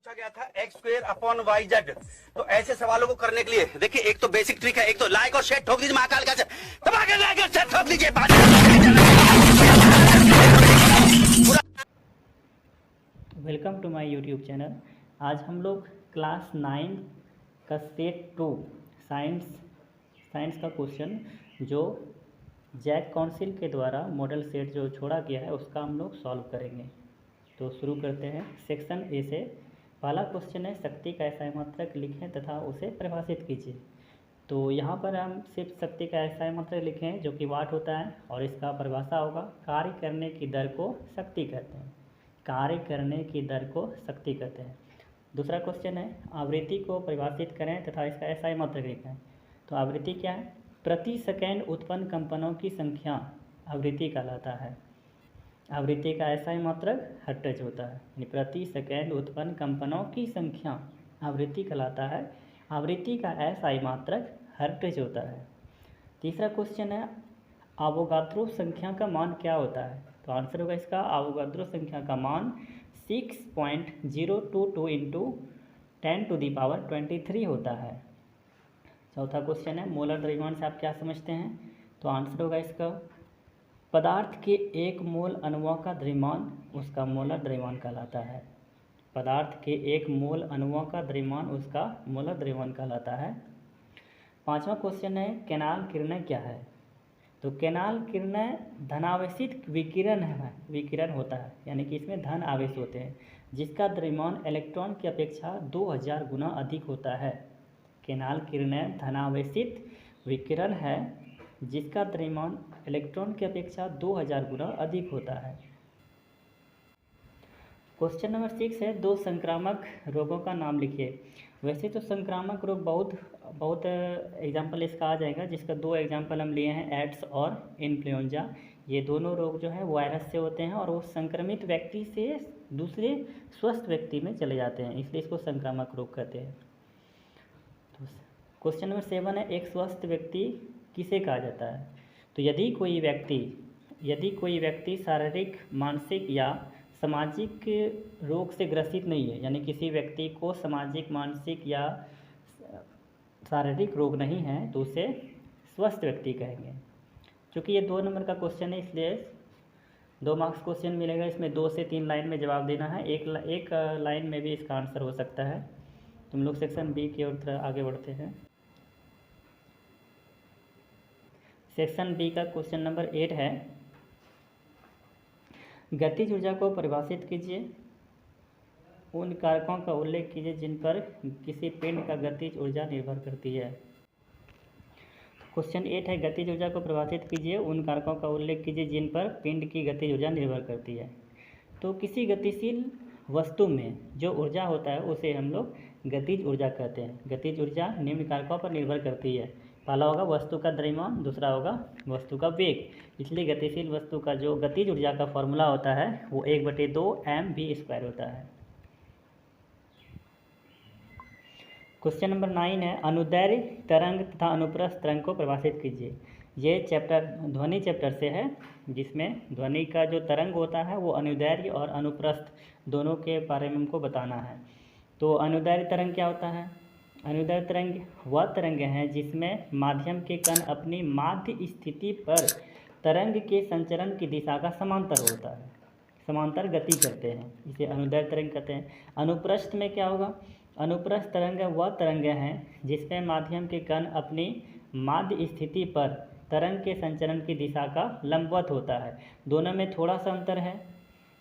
पूछा गया था X square upon Y Z. तो ऐसे सवालों को करने के लिए देखिए, एक तो बेसिक ट्रिक है, एक तो लाइक और शेयर ठोक दीजिए, महाकाल का दबा के लाइक और शेयर ठोक दीजिए। Welcome to my YouTube channel. आज हम लोग क्लास 9 का सेट 2 साइंस का क्वेश्चन जो जैक काउंसिल के द्वारा मॉडल सेट जो छोड़ा गया है उसका हम लोग सॉल्व करेंगे। तो शुरू करते हैं। सेक्शन ए से पहला क्वेश्चन है, शक्ति का एसआई मात्रक लिखें तथा उसे परिभाषित कीजिए। तो यहाँ पर हम सिर्फ शक्ति का एसआई मात्रक लिखें जो कि वाट होता है, और इसका परिभाषा होगा कार्य करने की दर को शक्ति कहते हैं। कार्य करने की दर को शक्ति कहते हैं। दूसरा क्वेश्चन है, आवृत्ति को परिभाषित करें तथा इसका एसआई मात्रक लिखें। तो आवृत्ति क्या है? प्रति सेकेंड उत्पन्न कंपनों की संख्या आवृत्ति कहलाता है। आवृत्ति का एसआई मात्रक हर्ट्ज होता है, यानी प्रति सेकेंड उत्पन्न कंपनों की संख्या आवृत्ति कहलाता है। आवृत्ति का एसआई मात्रक हर्ट्ज होता है। तीसरा क्वेश्चन है, आवोगाद्रो संख्या का मान क्या होता है? तो आंसर होगा इसका, आवोगाद्रो संख्या का मान 6.022 इंटू 10⁻23 होता है। चौथा क्वेश्चन है, मोलर द्रव्यमान से आप क्या समझते हैं? तो आंसर होगा इसका, पदार्थ के एक मोल अणुओं का द्रव्यमान उसका मोलर द्रव्यमान कहलाता है। पदार्थ के एक मोल अणुओं का द्रव्यमान उसका मोलर द्रव्यमान कहलाता है। पांचवा क्वेश्चन है, कैनाल किरणें क्या है? तो कैनाल किरणें धनावेशित विकिरण होता है, यानी कि इसमें धन आवेश होते हैं जिसका द्रव्यमान इलेक्ट्रॉन की अपेक्षा 2000 गुना अधिक होता है। कैनाल किरणें धनावेशित विकिरण है जिसका द्रव्यमान इलेक्ट्रॉन की अपेक्षा 2000 गुना अधिक होता है। क्वेश्चन नंबर 6 है, दो संक्रामक रोगों का नाम लिखिए। वैसे तो संक्रामक रोग बहुत एग्जाम्पल इसका आ जाएगा, जिसका दो एग्जाम्पल हम लिए हैं, एड्स और इन्फ्लुएंजा। ये दोनों रोग जो है वायरस से होते हैं और वो संक्रमित व्यक्ति से दूसरे स्वस्थ व्यक्ति में चले जाते हैं, इसलिए इसको संक्रामक रोग कहते हैं। तो क्वेश्चन नंबर 7 है, एक स्वस्थ व्यक्ति किसे कहा जाता है? तो यदि कोई व्यक्ति शारीरिक, मानसिक या सामाजिक रोग से ग्रसित नहीं है, यानी किसी व्यक्ति को सामाजिक, मानसिक या शारीरिक रोग नहीं है, तो उसे स्वस्थ व्यक्ति कहेंगे। क्योंकि ये 2 नंबर का क्वेश्चन है इसलिए 2 मार्क्स क्वेश्चन मिलेगा। इसमें 2 से 3 लाइन में जवाब देना है, एक लाइन में भी इसका आंसर हो सकता है। तुम लोग सेक्शन बी की ओर आगे बढ़ते हैं। सेक्शन बी का क्वेश्चन नंबर 8 है, गतिज ऊर्जा को परिभाषित कीजिए। उन कारकों का उल्लेख कीजिए जिन पर किसी पिंड का गतिज ऊर्जा निर्भर करती है। क्वेश्चन 8 है, गतिज ऊर्जा को परिभाषित कीजिए, उन कारकों का उल्लेख कीजिए जिन पर पिंड की गतिज ऊर्जा निर्भर करती है। तो किसी गतिशील वस्तु में जो ऊर्जा होता है उसे हम लोग गतिज ऊर्जा कहते हैं। गतिज ऊर्जा निम्न कारकों पर निर्भर करती है। पहला होगा वस्तु का द्रव्यमान, दूसरा होगा वस्तु का वेग। इसलिए गतिशील वस्तु का जो गतिज ऊर्जा का फॉर्मूला होता है वो 1/2 mv² होता है। क्वेश्चन नंबर 9 है, अनुदैर्घ्य तरंग तथा अनुप्रस्थ तरंग को परिभाषित कीजिए। ये चैप्टर ध्वनि चैप्टर से है, जिसमें ध्वनि का जो तरंग होता है वो अनुदैर्घ्य और अनुप्रस्थ दोनों के बारे में हमको बताना है। तो अनुदैर्घ्य तरंग क्या होता है? अनुदैर्घ्य तरंग वह तरंग है जिसमें माध्यम के कण अपनी माध्य स्थिति पर तरंग के संचरण की दिशा का समांतर होता है, समांतर गति करते हैं, इसे अनुदैर्घ्य तरंग कहते हैं। अनुप्रस्थ में क्या होगा? अनुप्रस्थ तरंग वह तरंग है जिसमें माध्यम के कण अपनी माध्य स्थिति पर तरंग के संचरण की दिशा का लंबवत होता है। दोनों में थोड़ा सा अंतर है।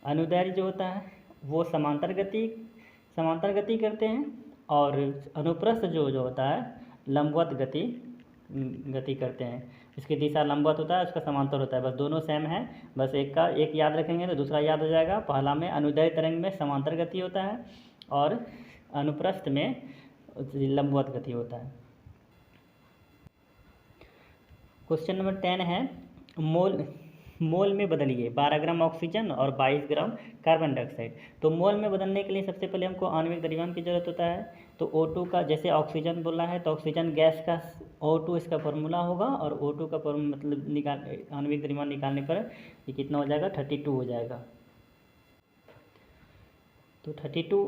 अनुदैर्घ्य जो होता है वो समांतर गति करते हैं, और अनुप्रस्थ जो होता है लंबवत गति करते हैं। इसकी दिशा लंबवत होता है, उसका समांतर होता है, बस दोनों सेम है। बस एक याद रखेंगे तो दूसरा याद हो जाएगा। पहला में अनुदैर्घ्य तरंग में समांतर गति होता है और अनुप्रस्थ में लंबवत गति होता है। क्वेश्चन नंबर 10 है, मोल में बदलिए 12 ग्राम ऑक्सीजन और 22 ग्राम कार्बन डाइऑक्साइड। तो मोल में बदलने के लिए सबसे पहले हमको आणविक द्रव्यमान की जरूरत होता है। तो O2 का, जैसे ऑक्सीजन बोला है तो ऑक्सीजन गैस का O2 इसका फॉर्मूला होगा, और O2 का मतलब आणविक द्रव्यमान निकालने पर ये कितना हो जाएगा? 32 हो जाएगा। तो 32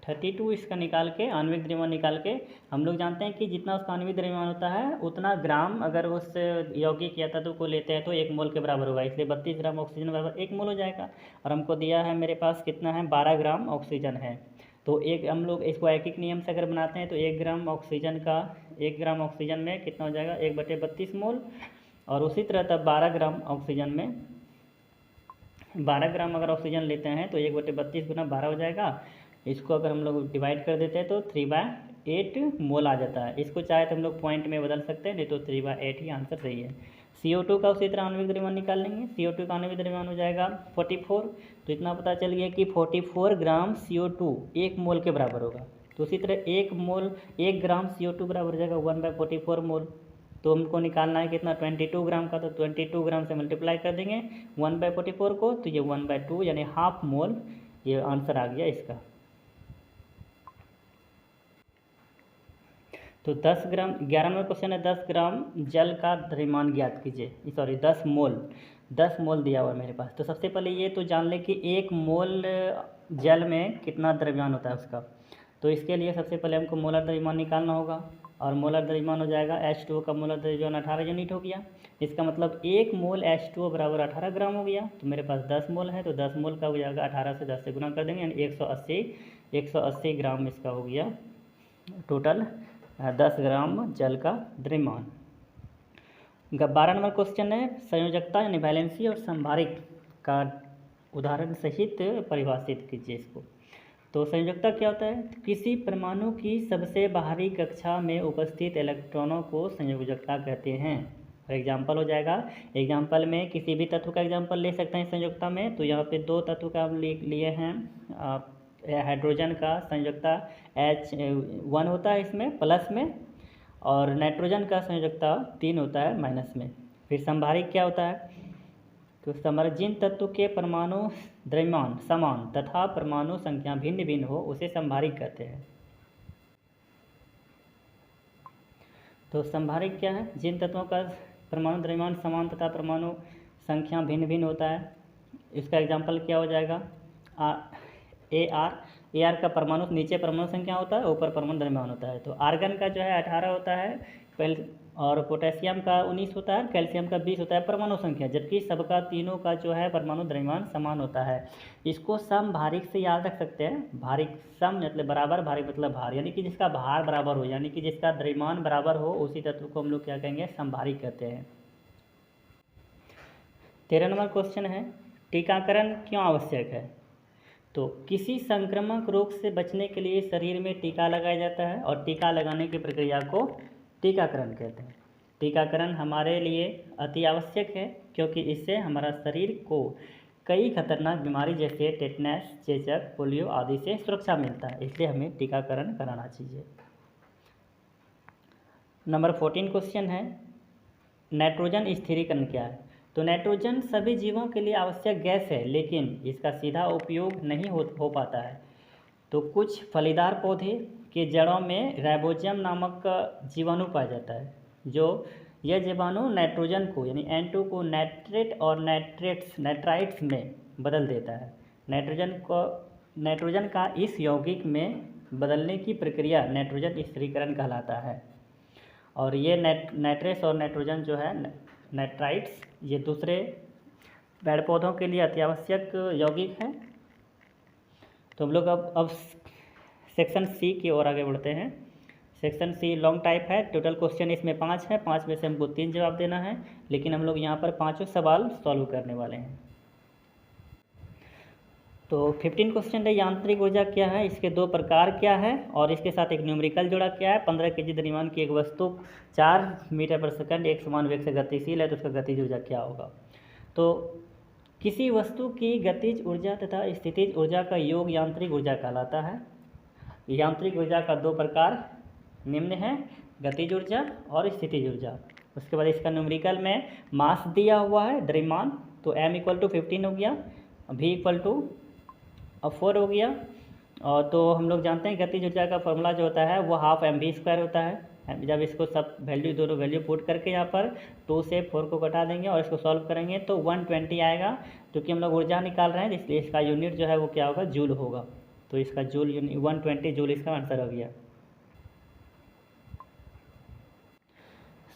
32 इसका निकाल के आणविक द्रव्यमान निकाल के हम लोग जानते हैं कि जितना उसका आणविक द्रव्यमान होता है उतना ग्राम अगर उस यौगिक या तत्व को लेते हैं तो 1 मोल के बराबर होगा, इसलिए 32 ग्राम ऑक्सीजन बराबर 1 मोल हो जाएगा। और हमको दिया है मेरे पास कितना है, 12 ग्राम ऑक्सीजन है। तो एक हम लोग इसको ऐकिक नियम से अगर बनाते हैं तो 1 ग्राम ऑक्सीजन में कितना हो जाएगा, 1/32 मोल। और उसी तरह तब 12 ग्राम ऑक्सीजन में 12 ग्राम अगर ऑक्सीजन लेते हैं तो 1/32 गुना 12 हो जाएगा। इसको अगर हम लोग डिवाइड कर देते हैं तो 3/8 मोल आ जाता है। इसको चाहे तो हम लोग पॉइंट में बदल सकते हैं, नहीं तो 3/8 ही आंसर सही है। CO2 का उसी तरह आणविक द्रव्यमान निकाल लेंगे। CO2 का आणविक द्रव्यमान हो जाएगा 44। तो इतना पता चल गया कि 44 ग्राम CO2 1 मोल के बराबर होगा। तो उसी तरह 1 ग्राम CO2 बराबर हो जाएगा 1/44 मोल। तो हमको निकालना है कितना, 22 ग्राम का। तो 22 ग्राम से मल्टीप्लाई कर देंगे 1/44 को, तो ये 1/2 यानी हाफ मोल ये आंसर आ गया इसका। तो 10 ग्राम 11 नंबर क्वेश्चन है, 10 ग्राम जल का द्रव्यमान ज्ञात कीजिए। सॉरी 10 मोल दिया हुआ है मेरे पास। तो सबसे पहले ये तो जान लें कि 1 मोल जल में कितना द्रव्यमान होता है उसका। तो इसके लिए सबसे पहले हमको मोलर द्रव्यमान निकालना होगा। और मोलर द्रव्यमान हो जाएगा H2O का मोलर द्रव्यमान 18 यूनिट हो गया। इसका मतलब 1 मोल H2O बराबर 18 ग्राम हो गया। तो मेरे पास 10 मोल है, तो 10 मोल का हो जाएगा 18 से 10 से गुना कर देंगे, यानी 180 ग्राम इसका हो गया टोटल 10 ग्राम जल का द्रव्यमान। 12 नंबर क्वेश्चन है, संयोजकता यानी वैलेंसी और संभारिक का उदाहरण सहित परिभाषित कीजिए इसको। तो संयोजकता क्या होता है, किसी परमाणु की सबसे बाहरी कक्षा में उपस्थित इलेक्ट्रॉनों को संयोजकता कहते हैं। और एग्जाम्पल हो जाएगा, एग्जाम्पल में किसी भी तत्व का एग्जाम्पल ले सकते हैं संयोजकता में। तो यहाँ पे 2 तत्व का हम लिए हैं। हाइड्रोजन का संयोजकता H1 होता है इसमें प्लस में, और नाइट्रोजन का संयोजकता 3 होता है माइनस में। फिर संभारिक क्या होता है, तो संभारिक जिन तत्व के परमाणु द्रव्यमान समान तथा परमाणु संख्या भिन्न भिन्न हो उसे संभारिक कहते हैं। तो संभारिक क्या है, जिन तत्वों का परमाणु द्रव्यमान समान तथा परमाणु संख्या भिन्न भिन्न होता है। इसका एग्जाम्पल क्या हो जाएगा, AR का परमाणु नीचे परमाणु संख्या होता है, ऊपर परमाणु द्रव्यमान होता है। तो आर्गन का जो है 18 होता है, और पोटेशियम का 19 होता है, कैल्शियम का 20 होता है परमाणु संख्या, जबकि सबका तीनों का जो है परमाणु द्रव्यमान समान होता है। इसको समभारिक से याद रख सकते हैं। भारिक सम मतलब बराबर, भारिक मतलब भार, यानी कि जिसका भार बराबर हो, यानी कि जिसका द्रव्यमान बराबर हो उसी तत्व को हम लोग क्या कहेंगे, समभारिक कहते हैं। 13 नंबर क्वेश्चन है, टीकाकरण क्यों आवश्यक है। तो किसी संक्रामक रोग से बचने के लिए शरीर में टीका लगाया जाता है, और टीका लगाने की प्रक्रिया को टीकाकरण कहते हैं। टीकाकरण हमारे लिए अति आवश्यक है, क्योंकि इससे हमारा शरीर को कई खतरनाक बीमारी जैसे टेटनस, चेचक, पोलियो आदि से सुरक्षा मिलता है, इसलिए हमें टीकाकरण कराना चाहिए। नंबर 14 क्वेश्चन है, नाइट्रोजन स्थिरीकरण क्या है। तो नाइट्रोजन सभी जीवों के लिए आवश्यक गैस है, लेकिन इसका सीधा उपयोग नहीं हो पाता है। तो कुछ फलीदार पौधे के जड़ों में राइबोसोम नामक जीवाणु पाया जाता है, जो यह जीवाणु नाइट्रोजन को यानी N2 को नाइट्रेट और नाइट्राइट्स में बदल देता है। नाइट्रोजन का इस यौगिक में बदलने की प्रक्रिया नाइट्रोजन स्थिरीकरण कहलाता है। और ये नाइट्रेट्स और नाइट्रोजन जो है नाइट्राइट्स, ये दूसरे पेड़ पौधों के लिए अत्यावश्यक यौगिक हैं। तो हम लोग अब सेक्शन सी की ओर आगे बढ़ते हैं। सेक्शन सी लॉन्ग टाइप है, टोटल क्वेश्चन इसमें 5 है, 5 में से हमको 3 जवाब देना है, लेकिन हम लोग यहाँ पर 5 सवाल सॉल्व करने वाले हैं। तो 15 क्वेश्चन है, यांत्रिक ऊर्जा क्या है, इसके 2 प्रकार क्या है, और इसके साथ एक न्यूमेरिकल जोड़ा क्या है। 15 kg द्रव्यमान की एक वस्तु 4 मीटर पर सेकंड एक समान वेग से गतिशील है, तो उसका गतिज ऊर्जा क्या होगा। तो किसी वस्तु की गतिज ऊर्जा तथा स्थितिज ऊर्जा का योग यांत्रिक ऊर्जा कहलाता है। यांत्रिक ऊर्जा का 2 प्रकार निम्न है, गतिज ऊर्जा और स्थितिज ऊर्जा। उसके बाद इसका न्यूमेरिकल में मास दिया हुआ है द्रव्यमान, तो m = 15 हो गया, v = 4 हो गया। और तो हम लोग जानते हैं गतिज ऊर्जा का फॉर्मूला जो होता है वो ½ mv² होता है। जब इसको सब दोनों वैल्यू पुट करके यहाँ पर 2 से 4 को घटा देंगे और इसको सॉल्व करेंगे तो 120 आएगा, क्योंकि हम लोग ऊर्जा निकाल रहे हैं, इसलिए इसका यूनिट जो है वो क्या होगा, जूल होगा। तो इसका जूल 120 जूल इसका आंसर हो गया।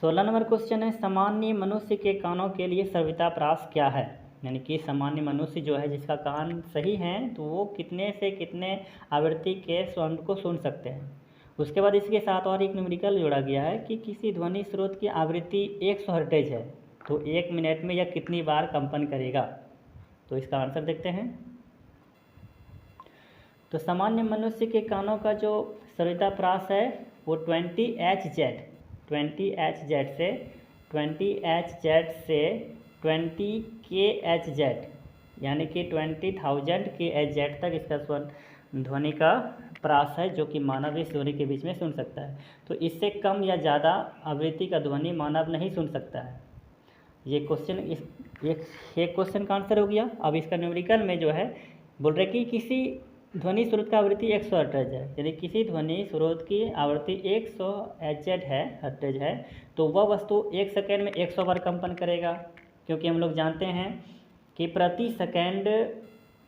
16 नंबर क्वेश्चन है, सामान्य मनुष्य के कानों के लिए श्रव्यताप्रास क्या है? यानी कि सामान्य मनुष्य जो है जिसका कान सही है तो वो कितने से कितने आवृत्ति के साउंड को सुन सकते हैं। उसके बाद इसके साथ और एक न्यूमेरिकल जोड़ा गया है कि किसी ध्वनि स्रोत की आवृत्ति 100 हर्ट्ज है तो 1 मिनट में यह कितनी बार कंपन करेगा। तो इसका आंसर देखते हैं। तो सामान्य मनुष्य के कानों का जो श्रव्यताप्रास है वो 20 Hz से 20 kHz यानी कि 20,000 kHz तक इसका स्वर ध्वनि का प्रास है जो कि मानव इस ध्वनि के बीच में सुन सकता है। तो इससे कम या ज़्यादा आवृत्ति का ध्वनि मानव नहीं सुन सकता है। ये क्वेश्चन एक क्वेश्चन का आंसर हो गया। अब इसका न्यूमेरिकल में जो है बोल रहे कि किसी ध्वनि स्रोत का आवृत्ति 100 हर्ट्ज है, यानी किसी ध्वनि स्रोत की आवृत्ति 100 हर्ट्ज है तो वह वस्तु 1 सेकेंड में 100 बार कंपन करेगा, क्योंकि हम लोग जानते हैं कि प्रति सेकेंड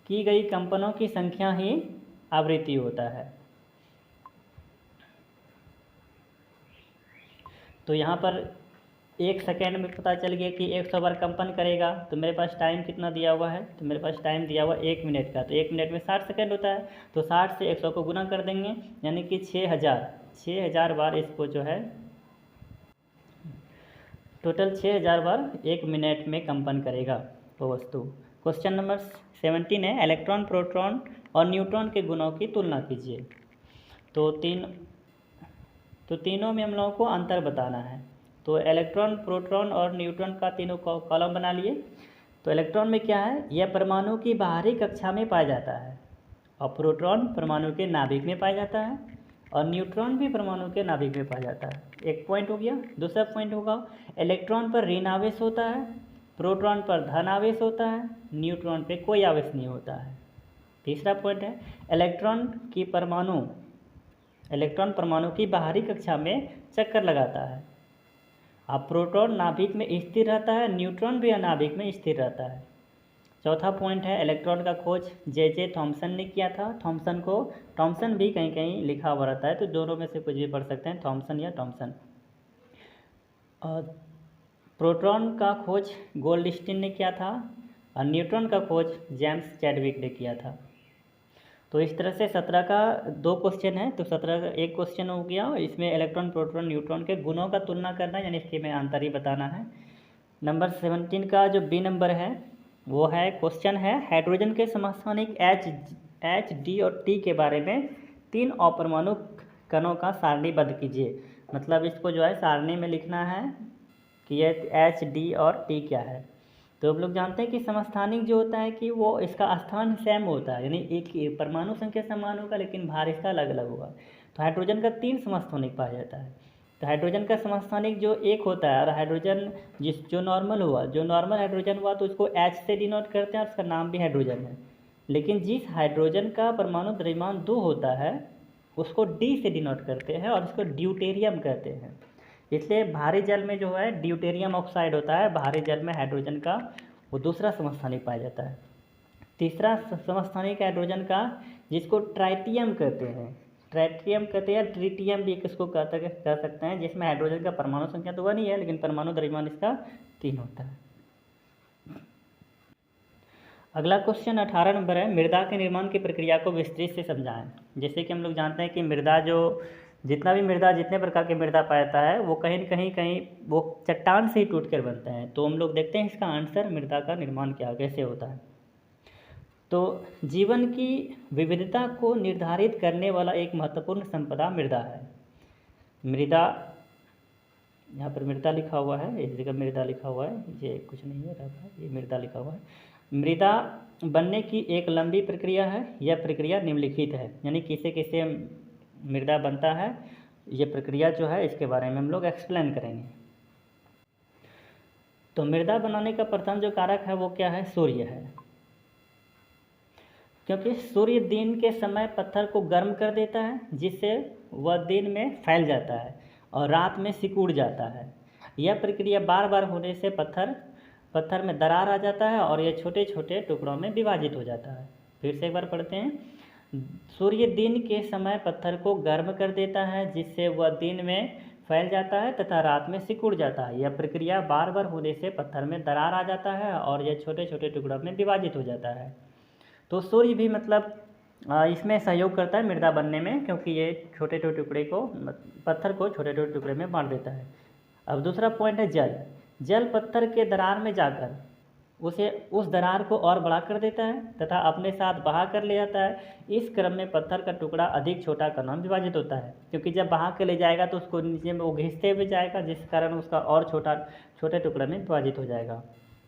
की गई कंपनों की संख्या ही आवृत्ति होता है। तो यहाँ पर 1 सेकेंड में पता चल गया कि 100 बार कंपन करेगा। तो मेरे पास टाइम कितना दिया हुआ है, तो मेरे पास टाइम दिया हुआ 1 मिनट का। तो 1 मिनट में 60 सेकेंड होता है, तो 60 से 100 को गुना कर देंगे यानी कि 6000 बार इसको जो है टोटल 6000 बार 1 मिनट में कंपन करेगा वो वस्तु। क्वेश्चन नंबर 17 है, इलेक्ट्रॉन, प्रोटॉन और न्यूट्रॉन के गुणों की तुलना कीजिए। तो तीनों में हम लोगों को अंतर बताना है। तो इलेक्ट्रॉन, प्रोटॉन और न्यूट्रॉन का तीनों कॉलम बना लिए। तो इलेक्ट्रॉन में क्या है, यह परमाणु की बाहरी कक्षा में पाया जाता है और प्रोटॉन परमाणु के नाभिक में पाया जाता है और न्यूट्रॉन भी परमाणु के नाभिक में पाया जाता है। एक पॉइंट हो गया। दूसरा पॉइंट होगा, इलेक्ट्रॉन पर ऋण आवेश होता है, प्रोटॉन पर धन आवेश होता है, न्यूट्रॉन पे कोई आवेश नहीं होता है। तीसरा पॉइंट है, इलेक्ट्रॉन परमाणु की बाहरी कक्षा में चक्कर लगाता है। अब प्रोटॉन नाभिक में स्थिर रहता है, न्यूट्रॉन भी नाभिक में स्थिर रहता है। चौथा पॉइंट है, इलेक्ट्रॉन का खोज जे थॉमसन ने किया था। थॉमसन भी कहीं कहीं लिखा हुआ रहता है, तो दोनों में से कुछ भी पढ़ सकते हैं, थॉमसन या थॉमसन। और प्रोटॉन का खोज गोल्डस्टीन ने किया था और न्यूट्रॉन का खोज जेम्स चैडविक ने किया था। तो इस तरह से 17 का 2 क्वेश्चन है, तो 17 का एक क्वेश्चन हो गया। इसमें इलेक्ट्रॉन, प्रोटॉन, न्यूट्रॉन के गुणों का तुलना करना है, यानी इसके में अंतर ही बताना है। नंबर 17 का जो बी नंबर है वो है, क्वेश्चन है, हाइड्रोजन के समस्थानिक H, D और T के बारे में 3 अपरमाणु कणों का सारणीबद्ध कीजिए। मतलब इसको जो है सारणी में लिखना है कि ये H, D और T क्या है। तो हम लोग जानते हैं कि समस्थानिक जो होता है कि वो इसका स्थान सेम होता है, यानी एक ही परमाणु संख्या समान होगा लेकिन भार इसका अलग अलग होगा। तो हाइड्रोजन का 3 समस्थानिक पाया जाता है। तो हाइड्रोजन का समस्थानिक जो एक होता है, और हाइड्रोजन जो नॉर्मल हाइड्रोजन हुआ तो उसको H से डिनोट करते हैं और उसका नाम भी हाइड्रोजन है। लेकिन जिस हाइड्रोजन का परमाणु द्रव्यमान 2 होता है उसको D से डिनोट करते हैं और उसको ड्यूटेरियम कहते हैं। इसलिए भारी जल में जो है ड्यूटेरियम ऑक्साइड होता है, भारी जल में हाइड्रोजन का वो दूसरा समस्थानिक पाया जाता है। तीसरा समस्थानिक हाइड्रोजन का जिसको ट्राइटियम कहते हैं, ट्रीटियम भी किसको कह सकते हैं, जिसमें हाइड्रोजन का परमाणु संख्या तो 1 ही है लेकिन परमाणु द्रव्यमान इसका 3 होता है। अगला क्वेश्चन 18 नंबर है, मृदा के निर्माण की प्रक्रिया को विस्तृत से समझाएं। जैसे कि हम लोग जानते हैं कि मृदा जितने प्रकार के मृदा पाता है वो कहीं वो चट्टान से ही टूट कर बनते हैं। तो हम लोग देखते हैं इसका आंसर, मृदा का निर्माण कैसे होता है। तो जीवन की विविधता को निर्धारित करने वाला एक महत्वपूर्ण संपदा मृदा है। मृदा, यहाँ पर मृदा लिखा हुआ है, इस जगह मृदा लिखा हुआ है, ये कुछ नहीं है, ये मृदा लिखा हुआ है। मृदा बनने की एक लंबी प्रक्रिया है, यह प्रक्रिया निम्नलिखित है, यानी किसे मृदा बनता है, ये प्रक्रिया जो है इसके बारे में हम लोग एक्सप्लेन करेंगे। तो मृदा बनाने का प्रथम जो कारक है वो क्या है, सूर्य है। क्योंकि सूर्य दिन के समय पत्थर को गर्म कर देता है जिससे वह दिन में फैल जाता है और रात में सिकुड़ जाता है। यह प्रक्रिया बार बार होने से पत्थर में दरार आ जाता है और यह छोटे छोटे टुकड़ों में विभाजित हो जाता है। फिर से एक बार पढ़ते हैं। सूर्य दिन के समय पत्थर को गर्म कर देता है, जिससे वह दिन में फैल जाता है तथा रात में सिकुड़ जाता है। यह प्रक्रिया बार बार होने से पत्थर में दरार आ जाता है और यह छोटे छोटे टुकड़ों में विभाजित हो जाता है। तो सूर्य भी मतलब इसमें सहयोग करता है मृदा बनने में, क्योंकि ये छोटे छोटे टुकड़े को पत्थर को छोटे छोटे टुकड़े में बांट देता है। अब दूसरा पॉइंट है जल। जल पत्थर के दरार में जाकर उसे उस दरार को और बड़ा कर देता है तथा अपने साथ बहा कर ले जाता है। इस क्रम में पत्थर का टुकड़ा अधिक छोटा करना विभाजित होता है, क्योंकि जब बहा के ले जाएगा तो उसको नीचे में वो घिसते हुए जाएगा, जिस कारण उसका और छोटे टुकड़े में विभाजित हो जाएगा।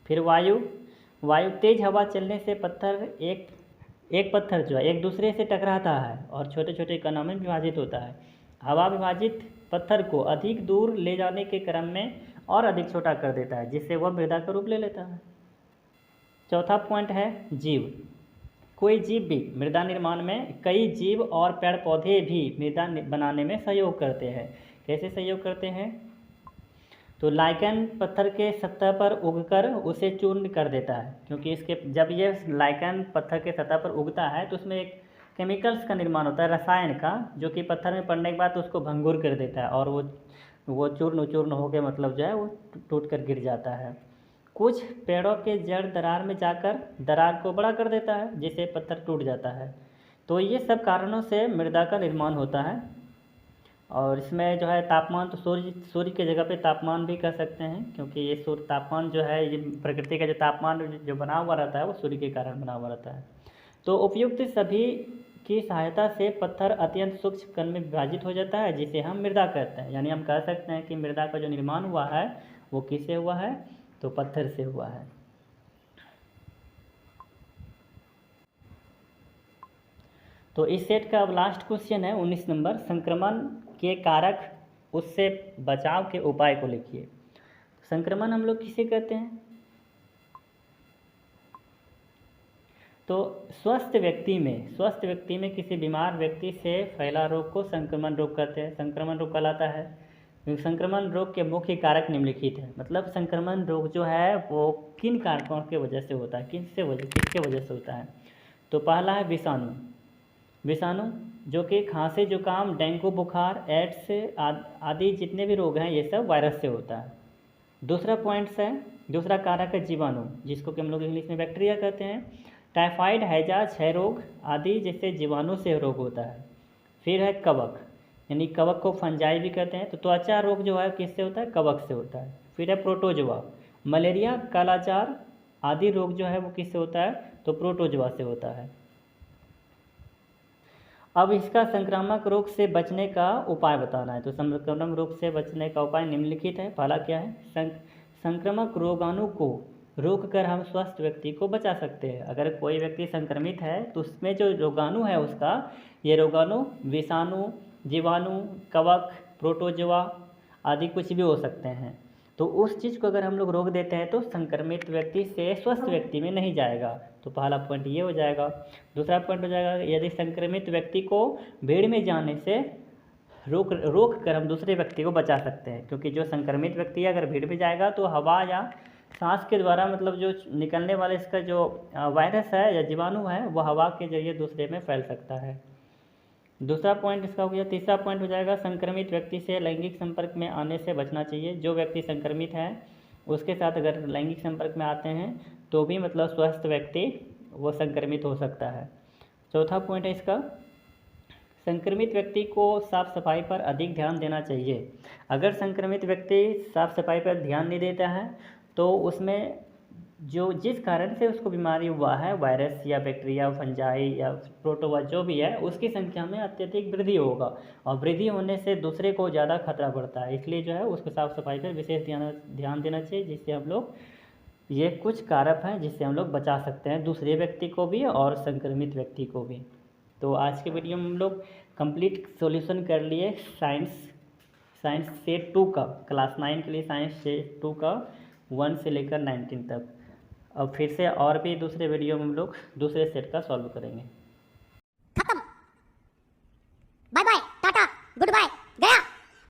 फिर वायु तेज हवा चलने से पत्थर एक पत्थर जो है एक दूसरे से टकराता है और छोटे छोटे कणों में विभाजित होता है। हवा विभाजित पत्थर को अधिक दूर ले जाने के क्रम में और अधिक छोटा कर देता है, जिससे वह मृदा का रूप ले लेता है। चौथा पॉइंट है जीव। कोई जीव भी मृदा निर्माण में, कई जीव और पेड़ पौधे भी मृदा बनाने में सहयोग करते हैं। कैसे सहयोग करते हैं? तो लाइकेन पत्थर के सतह पर उगकर उसे चूर्ण कर देता है, क्योंकि जब ये लाइकेन पत्थर के सतह पर उगता है तो उसमें एक केमिकल्स का निर्माण होता है, रसायन का, जो कि पत्थर में पड़ने के बाद उसको भंगुर कर देता है और वो चूर्ण होकर मतलब जो है वो टूट कर गिर जाता है। कुछ पेड़ों के जड़ दरार में जाकर दरार को बड़ा कर देता है, जिससे पत्थर टूट जाता है। तो ये सब कारणों से मृदा का निर्माण होता है। और इसमें जो है तापमान, तो सूर्य के जगह पे तापमान भी कह सकते हैं, क्योंकि ये सूर्य तापमान जो है, ये प्रकृति का जो तापमान जो बना हुआ रहता है वो सूर्य के कारण बना हुआ रहता है। तो उपयुक्त सभी की सहायता से पत्थर अत्यंत सूक्ष्म कण में विभाजित हो जाता है, जिसे हम मृदा कहते हैं। यानी हम कह सकते हैं कि मृदा का जो निर्माण हुआ है वो किससे हुआ है? तो पत्थर से हुआ है। तो इस सेट का अब लास्ट क्वेश्चन है 19 नंबर। संक्रमण के कारक, उससे बचाव के उपाय को लिखिए। संक्रमण हम लोग किसे कहते हैं? तो स्वस्थ व्यक्ति में किसी बीमार व्यक्ति से फैला रोग को संक्रमण रोग कहते हैं, संक्रमण रोग कहलाता है। संक्रमण रोग के मुख्य कारक निम्नलिखित है। मतलब संक्रमण रोग जो है वो किन कारकों के वजह से होता है, किसके वजह से होता है? तो पहला है विषाणु, जो कि खांसी, जुकाम, डेंगू बुखार, एड्स आदि जितने भी रोग हैं ये सब वायरस से होता है। दूसरा कारक है जीवाणु, जिसको कि हम लोग इंग्लिश में बैक्टीरिया कहते हैं। टाइफाइड, हैजा, क्षय रोग आदि जैसे जीवाणु से रोग होता है। फिर है कवक, यानी कवक को फंजाई भी कहते हैं। तो त्वचा रोग जो है किससे होता है? कवक से होता है। फिर है प्रोटोजोआ, मलेरिया, कालाजार आदि रोग जो है वो किससे होता है? तो प्रोटोजोआ से होता है। अब इसका संक्रामक रोग से बचने का उपाय बताना है। तो संक्रामक रोग से बचने का उपाय निम्नलिखित है। पहला क्या है? संक्रामक रोगाणु को रोककर हम स्वस्थ व्यक्ति को बचा सकते हैं। अगर कोई व्यक्ति संक्रमित है तो उसमें जो रोगाणु है उसका, ये रोगाणु विषाणु, जीवाणु, कवक, प्रोटोजोआ आदि कुछ भी हो सकते हैं। तो उस चीज़ को अगर हम लोग रोक देते हैं तो संक्रमित व्यक्ति से स्वस्थ व्यक्ति में नहीं जाएगा। तो पहला पॉइंट ये हो जाएगा। दूसरा पॉइंट हो जाएगा, यदि संक्रमित व्यक्ति को भीड़ में जाने से रोक कर हम दूसरे व्यक्ति को बचा सकते हैं, क्योंकि जो संक्रमित व्यक्ति है अगर भीड़ में जाएगा तो हवा या सांस के द्वारा, मतलब जो निकलने वाले इसका जो वायरस है या जीवाणु है वो हवा के जरिए दूसरे में फैल सकता है। दूसरा पॉइंट इसका हो गया। तीसरा पॉइंट हो जाएगा, संक्रमित व्यक्ति से लैंगिक संपर्क में आने से बचना चाहिए। जो व्यक्ति संक्रमित है उसके साथ अगर लैंगिक संपर्क में आते हैं तो भी मतलब स्वस्थ व्यक्ति वो संक्रमित हो सकता है। चौथा पॉइंट है इसका, संक्रमित व्यक्ति को साफ सफाई पर अधिक ध्यान देना चाहिए। अगर संक्रमित व्यक्ति साफ सफाई पर ध्यान नहीं देता है तो उसमें जिस कारण से उसको बीमारी हुआ है, वायरस या बैक्टीरिया, फंजाई या प्रोटोजोआ जो भी है, उसकी संख्या में अत्यधिक वृद्धि होगा और वृद्धि होने से दूसरे को ज़्यादा खतरा बढ़ता है। इसलिए जो है उसको साफ सफाई पर विशेष ध्यान देना चाहिए, जिससे हम लोग, ये कुछ कारक हैं जिससे हम लोग बचा सकते हैं दूसरे व्यक्ति को भी और संक्रमित व्यक्ति को भी। तो आज के वीडियो में हम लोग कंप्लीट सॉल्यूशन कर लिए साइंस सेट 2 का, क्लास 9 के लिए साइंस सेट 2 का 1 से लेकर 19 तक। अब फिर से और भी दूसरे वीडियो में हम लोग दूसरे सेट का सॉल्व करेंगे।